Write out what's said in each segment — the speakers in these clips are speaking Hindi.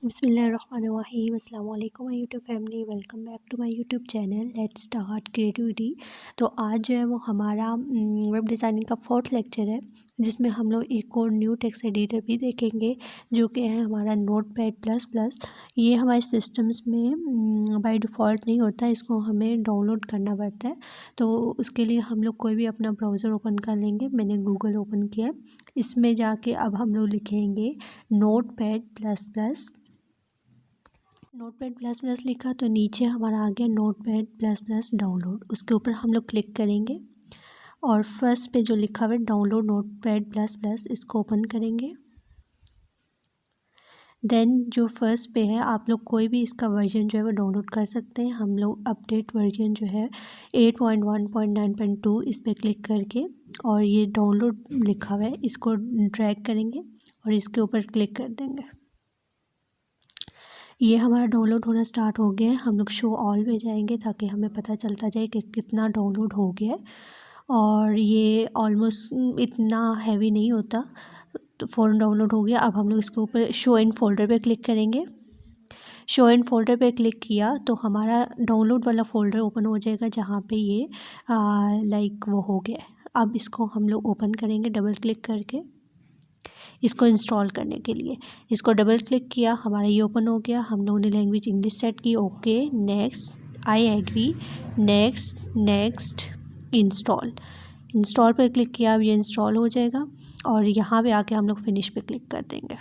बिस्मिल्लाहिर्रहमानिर्रहीम अस्सलाम वालेकुम my YouTube family, welcome back to my YouTube channel let's start creativity. तो आज जो है वो हमारा वेब डिज़ाइनिंग का 4th लेक्चर है, जिसमें हम लोग एक और न्यू टेक्स्ट एडिटर भी देखेंगे जो कि है हमारा नोटपैड प्लस प्लस। ये हमारे सिस्टम्स में बाय डिफ़ॉल्ट नहीं होता है, इसको हमें डाउनलोड करना पड़ता है। तो उसके लिए हम लोग कोई भी अपना ब्राउज़र ओपन कर लेंगे। मैंने गूगल ओपन किया है, इसमें जाके अब हम लोग लिखेंगे notepad plus plus. Notepad plus plus लिखा तो नीचे हमारा आ गया नोटपैड प्लस प्लस डाउनलोड। उसके ऊपर हम लोग क्लिक करेंगे और फर्स्ट पे जो लिखा हुआ है डाउनलोड नोटपैड प्लस प्लस, इसको ओपन करेंगे। देन जो फर्स्ट पे है आप लोग कोई भी इसका वर्जन जो है वो डाउनलोड कर सकते हैं। हम लोग अपडेट वर्जन जो है 8.1.9.2 इस पर क्लिक करके और ये डाउनलोड लिखा हुआ है इसको ड्रैग करेंगे और इसके ऊपर क्लिक कर देंगे। ये हमारा डाउनलोड होना स्टार्ट हो गया है। हम लोग शो ऑल पे जाएंगे ताकि हमें पता चलता जाए कि कितना डाउनलोड हो गया है। और ये ऑलमोस्ट इतना हैवी नहीं होता, तो फ़ौरन डाउनलोड हो गया। अब हम लोग इसके ऊपर शो इन फोल्डर पे क्लिक करेंगे। शो इन फोल्डर पे क्लिक किया तो हमारा डाउनलोड वाला फ़ोल्डर ओपन हो जाएगा जहाँ पे ये लाइक वो हो गया है। अब इसको हम लोग ओपन करेंगे डबल क्लिक करके इसको इंस्टॉल करने के लिए। इसको डबल क्लिक किया, हमारा ये ओपन हो गया। हम लोगों ने लैंग्वेज इंग्लिश सेट की, okay next, I agree, next next, install पर क्लिक किया। अब ये इंस्टॉल हो जाएगा और यहाँ पे आके हम लोग फिनिश पे क्लिक कर देंगे।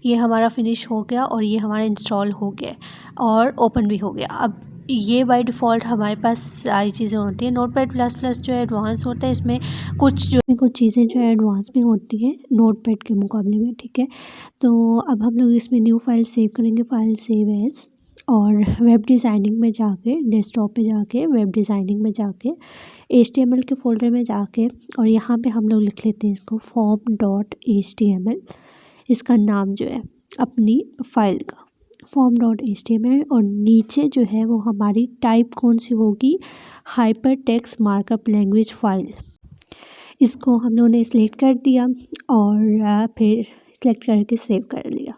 ये हमारा फिनिश हो गया और ये हमारा इंस्टॉल हो गया और ओपन भी हो गया। अब ये बाय डिफ़ॉल्ट हमारे पास सारी चीज़ें होती हैं। नोटपैड प्लस प्लस जो है एडवांस होता है, इसमें कुछ चीज़ें जो है एडवांस में होती हैं नोटपैड के मुकाबले में, ठीक है। तो अब हम लोग इसमें न्यू फाइल सेव करेंगे, फाइल सेव एज, और वेब डिज़ाइनिंग में जाके डेस्कटॉप पे जाके वेब डिज़ाइनिंग में जाके HTML के फोल्डर में जाके और यहाँ पे हम लोग लिख लेते हैं इसको form.html। इसका नाम जो है अपनी फ़ाइल का form.html, और नीचे जो है वो हमारी टाइप कौन सी होगी, hyper text markup language file. इसको हम लोगों ने सिलेक्ट कर दिया और फिर सिलेक्ट करके सेव कर लिया।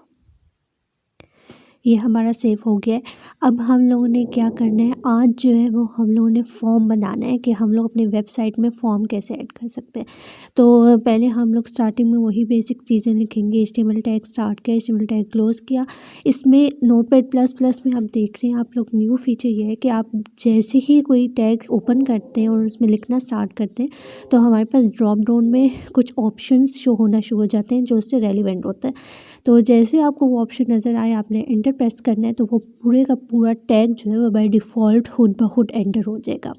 ये हमारा सेव हो गया है। अब हम लोगों ने क्या करना है, आज जो है वो हम लोगों ने फॉर्म बनाना है कि हम लोग अपनी वेबसाइट में फॉर्म कैसे ऐड कर सकते हैं। तो पहले हम लोग स्टार्टिंग में वही बेसिक चीज़ें लिखेंगे। HTML टैग स्टार्ट किया, HTML टैग क्लोज़ किया। इसमें नोटपैड प्लस प्लस में आप देख रहे हैं आप लोग न्यू फीचर ये है कि आप जैसे ही कोई टैग ओपन करते हैं और उसमें लिखना स्टार्ट करते हैं तो हमारे पास ड्रॉप डाउन में कुछ ऑप्शंस शो होना शुरू हो जाते हैं जो उससे रेलिवेंट होता है। तो जैसे आपको वो ऑप्शन नज़र आए आपने एंटर प्रेस करना है तो वो पूरे का पूरा टैग जो है वो बाय डिफ़ॉल्ट खुद ब खुद एंटर हो जाएगा।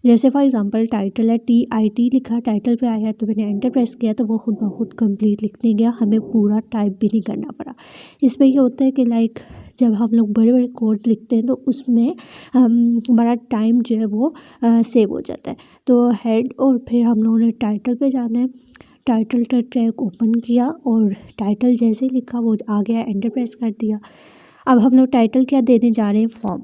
जैसे फॉर एग्जांपल टाइटल है, TIT लिखा, टाइटल पे आया तो मैंने एंटर प्रेस किया तो वो खुद ब खुद कंप्लीट लिखने गया, हमें पूरा टाइप भी नहीं करना पड़ा। इसमें ये होता है कि लाइक जब हम लोग बड़े बड़े कोड्स लिखते हैं तो उसमें हमारा टाइम जो है वो सेव हो जाता है। तो हेड और फिर हम लोगों ने टाइटल पे जाना है, टाइटल का टैग ओपन किया और टाइटल जैसे ही लिखा वो आ गया, एंटर प्रेस कर दिया। अब हम लोग टाइटल क्या देने जा रहे हैं, फॉर्म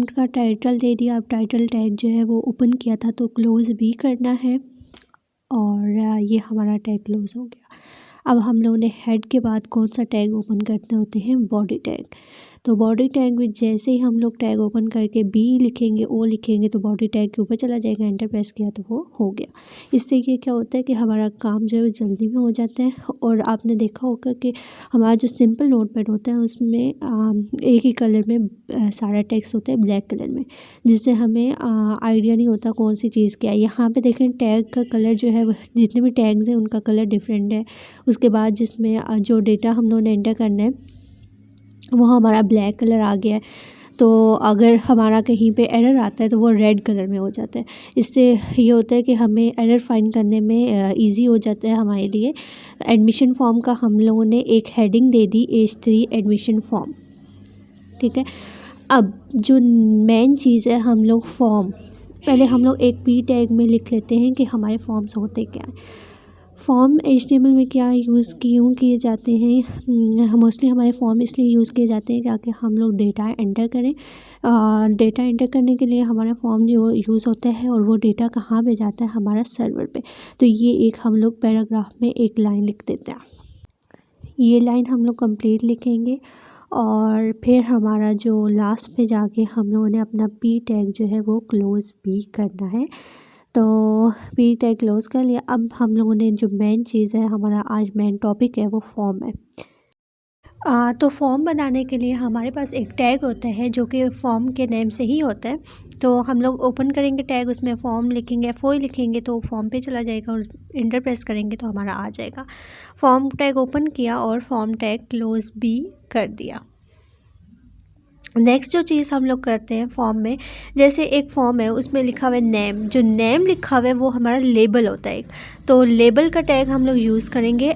का टाइटल दे दिया। अब टाइटल टैग जो है वो ओपन किया था तो क्लोज़ भी करना है और ये हमारा टैग क्लोज़ हो गया। अब हम लोगों ने हेड के बाद कौन सा टैग ओपन करते होते हैं, बॉडी टैग। तो बॉडी टैग में जैसे ही हम लोग टैग ओपन करके B लिखेंगे, O लिखेंगे तो बॉडी टैग के ऊपर चला जाएगा, एंटर प्रेस किया तो वो हो गया। इससे ये क्या होता है कि हमारा काम जो है जल्दी में हो जाता है। और आपने देखा होगा कि हमारा जो सिंपल नोटपैड होता है उसमें एक ही कलर में सारा टेक्स्ट होता है, ब्लैक कलर में, जिससे हमें आइडिया नहीं होता कौन सी चीज़ क्या है। यहाँ पे देखें टैग का कलर जो है जितने भी टैग्स हैं उनका कलर डिफरेंट है। उसके बाद जिसमें जो डेटा हम लोगों ने एंटर करना है वो हमारा ब्लैक कलर आ गया है। तो अगर हमारा कहीं पे एरर आता है तो वो रेड कलर में हो जाता है। इससे ये होता है कि हमें एरर फाइंड करने में इजी हो जाता है हमारे लिए। एडमिशन फॉर्म का हम लोगों ने एक हेडिंग दे दी, H3 एडमिशन फॉर्म, ठीक है। अब जो मेन चीज़ है, हम लोग फॉर्म पहले हम लोग एक P टैग में लिख लेते हैं कि हमारे फॉर्म्स होते क्या हैं। फॉर्म HTML में क्या क्यों किए जाते हैं, मोस्टली हमारे फॉर्म इसलिए यूज़ किए जाते हैं ताकि हम लोग डेटा एंटर करें। डेटा एंटर करने के लिए हमारा फॉर्म जो यूज़ होता है और वो डेटा कहाँ पे जाता है, हमारा सर्वर पे। तो ये एक हम लोग पैराग्राफ में एक लाइन लिख देते हैं। ये लाइन हम लोग कंप्लीट लिखेंगे और फिर हमारा जो लास्ट पे जाके हम लोगों ने अपना पी टैग जो है वो क्लोज़ भी करना है। तो पी टैग क्लोज़ कर लिया। अब हम लोगों ने जो मेन चीज़ है, हमारा आज मेन टॉपिक है वो फॉर्म है। तो फॉर्म बनाने के लिए हमारे पास एक टैग होता है जो कि फॉर्म के नेम से ही होता है। तो हम लोग ओपन करेंगे टैग, उसमें फॉर्म लिखेंगे, F4 लिखेंगे तो फॉर्म पे चला जाएगा और इंटर प्रेस करेंगे तो हमारा आ जाएगा। फॉर्म टैग ओपन किया और फॉर्म टैग क्लोज भी कर दिया। नेक्स्ट जो चीज़ हम लोग करते हैं फॉर्म में, जैसे एक फॉर्म है उसमें लिखा हुआ है नेम, जो नेम लिखा हुआ है वो हमारा लेबल होता है एक। तो लेबल का टैग हम लोग यूज़ करेंगे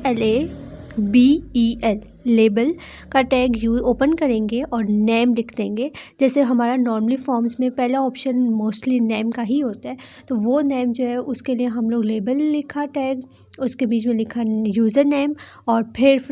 LABEL, लेबल का टैग ओपन करेंगे और नेम लिख देंगे। जैसे हमारा नॉर्मली फॉर्म्स में पहला ऑप्शन मोस्टली नेम का ही होता है, तो वो नेम जो है उसके लिए हम लोग लेबल लिखा टैग, उसके बीच में लिखा यूज़र नेम और फिर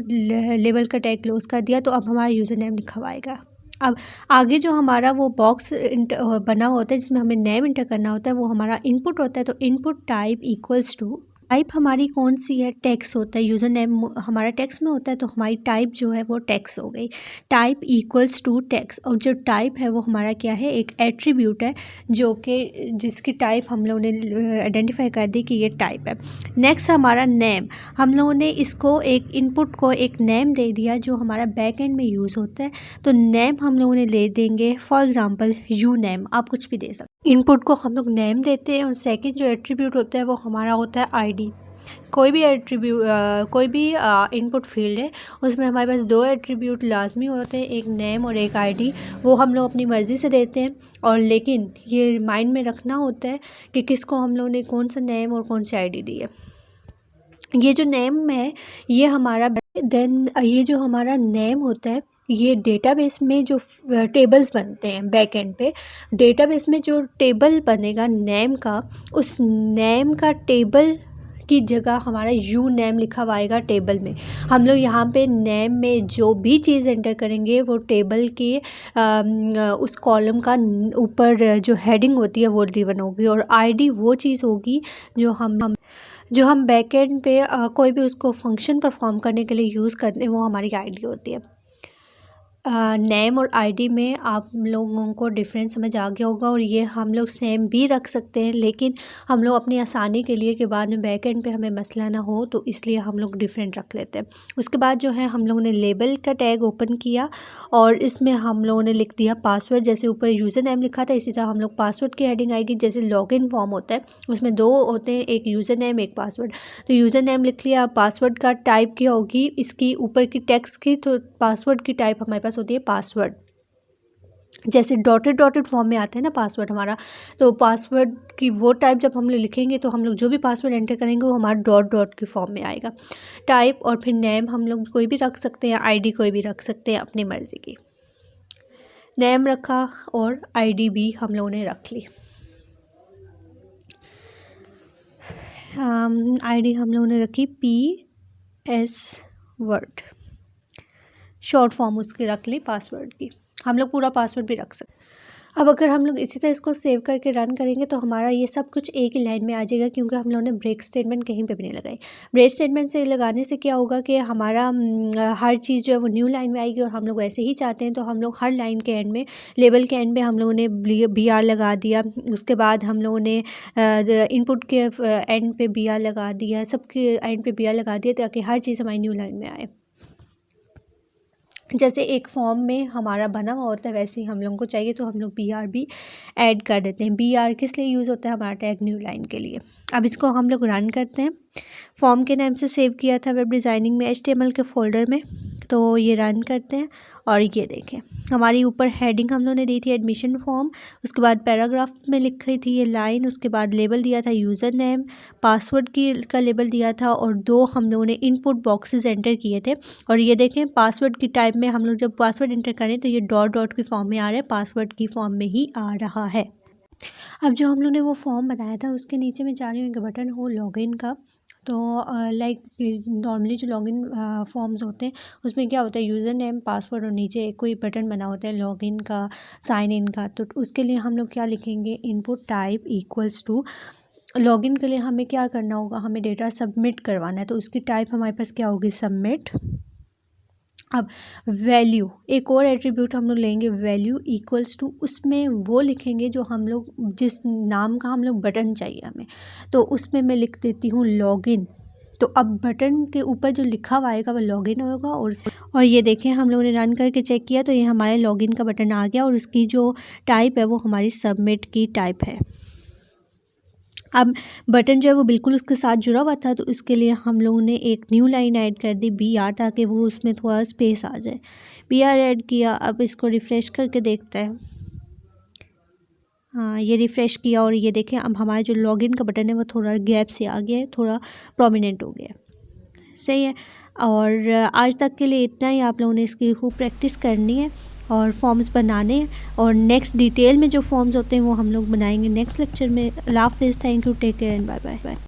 लेबल का टैग क्लोज कर दिया। तो अब हमारा यूज़र नेम लिखा हुआ आएगा। अब आगे जो हमारा वो बॉक्स बना होता है जिसमें हमें नेम इंटर करना होता है वो हमारा इनपुट होता है। तो input type equals to, type हमारी कौन सी है, टेक्स्ट होता है। यूज़र नेम हमारा टेक्स्ट में होता है तो हमारी टाइप जो है वो टेक्स्ट हो गई। टाइप इक्वल्स टू टेक्स्ट, और जो टाइप है वो हमारा क्या है, एक एट्रीब्यूट है जो कि जिसकी टाइप हम लोगों ने आइडेंटिफाई कर दी कि ये टाइप है। नेक्स्ट हमारा नेम, हम लोगों ने इसको एक इनपुट को एक नेम दे दिया जो हमारा बैक एंड में यूज़ होता है। तो नेम हम लोगों ने ले देंगे, फॉर एग्जांपल यू नेम, आप कुछ भी दे सकते। इनपुट को हम लोग नेम देते हैं और सेकंड जो एट्रीब्यूट होता है वो हमारा होता है आईडी। कोई भी एट्रीब्यूट, कोई भी इनपुट फील्ड है उसमें हमारे पास दो एट्रीब्यूट लाजमी होते हैं, एक नेम और एक आईडी। वो हम लोग अपनी मर्ज़ी से देते हैं, और लेकिन ये माइंड में रखना होता है कि किसको हम लोगों ने कौन सा नेम और कौन सी आईडी दी है। ये जो नेम है ये हमारा, देन ये जो हमारा नेम होता है ये डेटाबेस में जो टेबल्स बनते हैं बैक एंड पे, डेटाबेस में जो टेबल बनेगा नेम का, उस नेम का टेबल की जगह हमारा यू नेम लिखा हुआ आएगा टेबल में। हम लोग यहाँ पे नेम में जो भी चीज़ एंटर करेंगे वो टेबल के उस कॉलम का ऊपर जो हेडिंग होती है वो गिवन होगी, और आईडी वो चीज़ होगी जो हम बैकएंड पे कोई भी उसको फंक्शन परफॉर्म करने के लिए यूज़ करते हैं, वो हमारी आईडी होती है। नेम और आईडी में आप लोगों को डिफरेंस समझ आ गया होगा, और ये हम लोग सेम भी रख सकते हैं, लेकिन हम लोग अपनी आसानी के लिए कि बाद में बैक एंड पे हमें मसला ना हो तो इसलिए हम लोग डिफरेंट रख लेते हैं। उसके बाद जो है हम लोगों ने लेबल का टैग ओपन किया और इसमें हम लोगों ने लिख दिया पासवर्ड। जैसे ऊपर यूज़र नेम लिखा था इसी तरह हम लोग पासवर्ड की हेडिंग आएगी। जैसे लॉगिन फॉर्म होता है उसमें दो होते हैं, एक यूज़र नेम एक पासवर्ड। तो यूज़र नेम लिख लिया, पासवर्ड का टाइप क्या होगी इसकी ऊपर की टेक्स्ट की, तो पासवर्ड की टाइप हमारे पास होती है पासवर्ड। जैसे डॉटेड फॉर्म में आता है ना पासवर्ड हमारा, तो पासवर्ड की वो टाइप जब हम लोग लिखेंगे तो हम लोग जो भी पासवर्ड एंटर करेंगे वो हमारा डॉट की फॉर्म में आएगा टाइप। और फिर नेम हम लोग कोई भी रख सकते हैं, आईडी कोई भी रख सकते हैं अपनी मर्ज़ी की। नेम रखा और आईडी भी हम लोगों ने रख ली। आईडी हम लोगों ने रखी PS वर्ड, शॉर्ट फॉर्म उसकी रख ली पासवर्ड की। हम लोग पूरा पासवर्ड भी रख सकते। अब अगर हम लोग इसी तरह इसको सेव करके रन करेंगे तो हमारा ये सब कुछ एक ही लाइन में आ जाएगा, क्योंकि हम लोगों ने ब्रेक स्टेटमेंट कहीं पे भी नहीं लगाई। ब्रेक स्टेटमेंट से लगाने से क्या होगा कि हमारा हर चीज़ जो है वो न्यू लाइन में आएगी, और हम लोग ऐसे ही चाहते हैं तो हम लोग हर लाइन के एंड में, लेवल के एंड में हम लोगों ने BR लगा दिया। उसके बाद हम लोगों ने इनपुट के एंड पे BR लगा दिया, सबके एंड पे BR लगा दिया ताकि हर चीज़ हमारी न्यू लाइन में आए। जैसे एक फॉर्म में हमारा बना हुआ होता है वैसे ही हम लोगों को चाहिए तो हम लोग BR भी ऐड कर देते हैं। BR किस लिए यूज़ होता है, हमारा टैग न्यू लाइन के लिए। अब इसको हम लोग रन करते हैं। फॉर्म के नाम से सेव किया था वेब डिज़ाइनिंग में HTML के फोल्डर में, तो ये रन करते हैं और ये देखें हमारी ऊपर हेडिंग हम लोगों ने दी थी एडमिशन फॉर्म, उसके बाद पैराग्राफ में लिखी थी ये लाइन, उसके बाद लेबल दिया था यूज़र नेम, पासवर्ड का लेबल दिया था, और दो हम लोगों ने इनपुट बॉक्सेस एंटर किए थे। और ये देखें पासवर्ड की टाइप में हम लोग जब पासवर्ड एंटर करें तो ये डॉट की फॉर्म में आ रहा है, पासवर्ड की फॉर्म में ही आ रहा है। अब जो हम लोग ने वो फॉर्म बनाया था उसके नीचे में जा रही हूँ एक बटन हो लॉगिन का। तो लाइक नॉर्मली जो लॉगिन फॉर्म्स होते हैं उसमें क्या होता है, यूज़र नेम पासवर्ड और नीचे कोई बटन बना होता है लॉगिन का, साइन इन का। तो उसके लिए हम लोग क्या लिखेंगे, input type equals to, login के लिए हमें क्या करना होगा, हमें डेटा सबमिट करवाना है तो उसकी टाइप हमारे पास क्या होगी, सबमिट। अब वैल्यू, एक और एट्रीब्यूट हम लोग लेंगे, वैल्यू इक्वल्स टू, उसमें वो लिखेंगे जो हम लोग, जिस नाम का हम लोग बटन चाहिए हमें, तो उसमें मैं लिख देती हूँ लॉगिन। तो अब बटन के ऊपर जो लिखा हुआ आएगा वो लॉगिन होगा। और ये देखें, हम लोगों ने रन करके चेक किया तो ये हमारे लॉगिन का बटन आ गया और इसकी जो टाइप है वो हमारी सबमिट की टाइप है। अब बटन जो है वो बिल्कुल उसके साथ जुड़ा हुआ था, तो इसके लिए हम लोगों ने एक न्यू लाइन ऐड कर दी BR, ताकि वो उसमें थोड़ा स्पेस आ जाए। BR ऐड किया। अब इसको रिफ़्रेश करके देखते हैं। हाँ, ये रिफ़्रेश किया और ये देखें अब हमारा जो लॉगिन का बटन है वो थोड़ा गैप से आ गया है, थोड़ा प्रोमिनेंट हो गया है। सही है। और आज तक के लिए इतना ही। आप लोगों ने इसकी खूब प्रैक्टिस करनी है और फॉर्म्स बनाने हैं, और नेक्स्ट डिटेल में जो फॉर्म्स होते हैं वो हम लोग बनाएंगे नेक्स्ट लेक्चर में। अल्लाह हाफ़िज़, thank you, take care and bye bye.